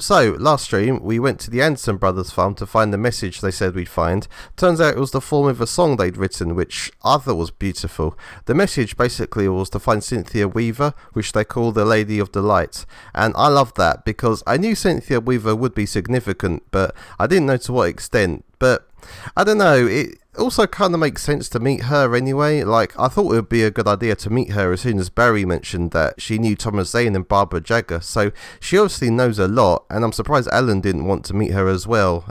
So, last stream, we went to the Anderson Brothers farm to find the message they said we'd find. Turns out it was the form of a song they'd written, which I thought was beautiful. The message basically was to find Cynthia Weaver, which they call the Lady of Delight. And I loved that because I knew Cynthia Weaver would be significant, but I didn't know to what extent. But I don't know, it also kind of makes sense to meet her anyway. Like, I thought it would be a good idea to meet her as soon as Barry mentioned that she knew Thomas Zane and Barbara Jagger, so she obviously knows a lot, and I'm surprised Alan didn't want to meet her as well.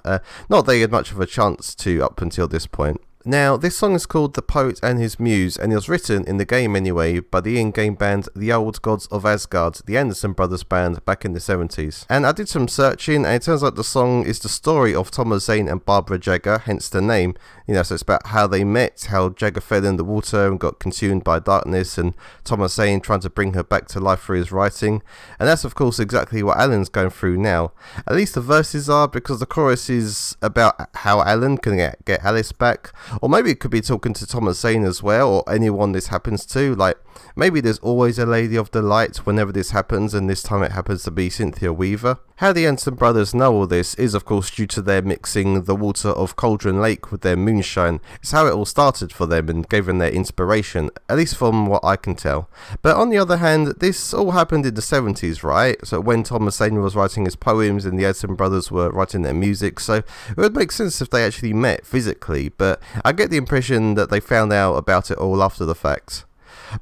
Not that he had much of a chance to up until this point. Now, this song is called The Poet and His Muse, and it was written, in the game anyway, by the in-game band The Old Gods of Asgard, the Anderson Brothers band back in the 70s. And I did some searching, and it turns out the song is the story of Thomas Zane and Barbara Jagger, hence the name. You know, so it's about how they met, how Jagger fell in the water and got consumed by darkness, and Thomas Zane trying to bring her back to life through his writing. And that's of course exactly what Alan's going through now. At least the verses are, because the chorus is about how Alan can get Alice back. Or maybe it could be talking to Thomas Zane as well, or anyone this happens to. Like, maybe there's always a Lady of Delight whenever this happens, and this time it happens to be Cynthia Weaver. How the Anderson brothers know all this is of course due to their mixing the water of Cauldron Lake with their moonshine. It's how it all started for them and gave them their inspiration, at least from what I can tell. But on the other hand, this all happened in the 70s, right? So when Thomas Zane was writing his poems and the Anderson brothers were writing their music, so it would make sense if they actually met physically, but I get the impression that they found out about it all after the fact.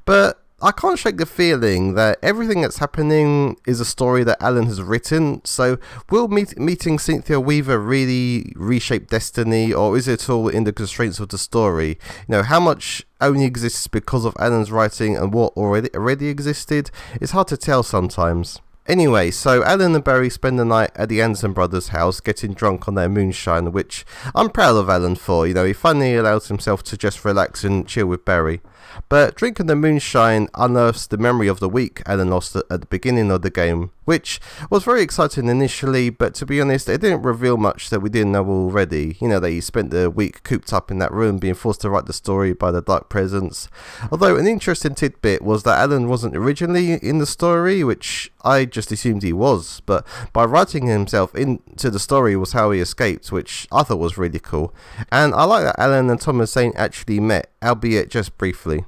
But I can't shake the feeling that everything that's happening is a story that Alan has written, so will meeting Cynthia Weaver really reshape destiny, or is it all in the constraints of the story? You know, how much only exists because of Alan's writing and what already existed? It's hard to tell sometimes. Anyway, so Alan and Barry spend the night at the Anderson brothers' house getting drunk on their moonshine, which I'm proud of Alan for. You know, he finally allows himself to just relax and chill with Barry. But drinking the moonshine unearths the memory of the week Alan lost at the beginning of the game, which was very exciting initially, but to be honest, it didn't reveal much that we didn't know already. You know, that he spent the week cooped up in that room being forced to write the story by the Dark Presence. Although an interesting tidbit was that Alan wasn't originally in the story, which I just assumed he was, but by writing himself into the story was how he escaped, which I thought was really cool. And I like that Alan and Thomas Zane actually met, albeit just briefly.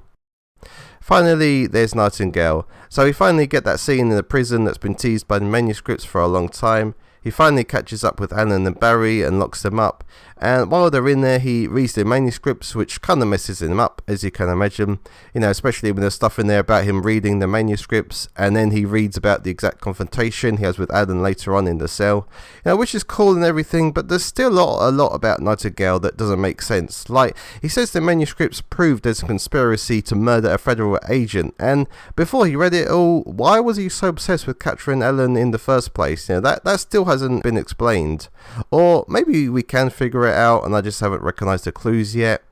Finally, there's Nightingale. So we finally get that scene in the prison that's been teased by the manuscripts for a long time. He finally catches up with Alan and Barry and locks them up, and while they're in there he reads their manuscripts, which kind of messes him up, as you can imagine, you know, especially when there's stuff in there about him reading the manuscripts, and then he reads about the exact confrontation he has with Alan later on in the cell, you know, which is cool and everything, but there's still a lot about Nightingale that doesn't make sense. Like, he says the manuscripts proved there's a conspiracy to murder a federal agent, and before he read it all, why was he so obsessed with capturing Alan in the first place? You know, that still hasn't been explained. Or maybe we can figure it out and I just haven't recognised the clues yet.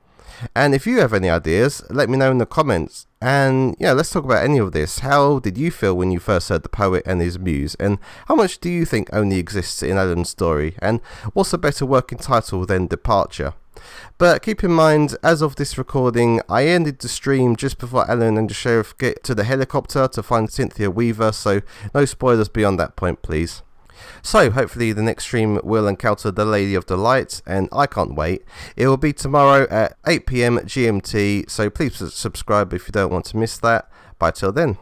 And if you have any ideas, let me know in the comments. And yeah, let's talk about any of this. How did you feel when you first heard The Poet and His Muse? And how much do you think only exists in Alan's story? And what's a better working title than Departure? But keep in mind, as of this recording, I ended the stream just before Alan and the sheriff get to the helicopter to find Cynthia Weaver, so no spoilers beyond that point, please. So hopefully the next stream will encounter the Lady of Delight, and I can't wait. It will be tomorrow at 8 PM GMT, so please subscribe if you don't want to miss that. Bye till then.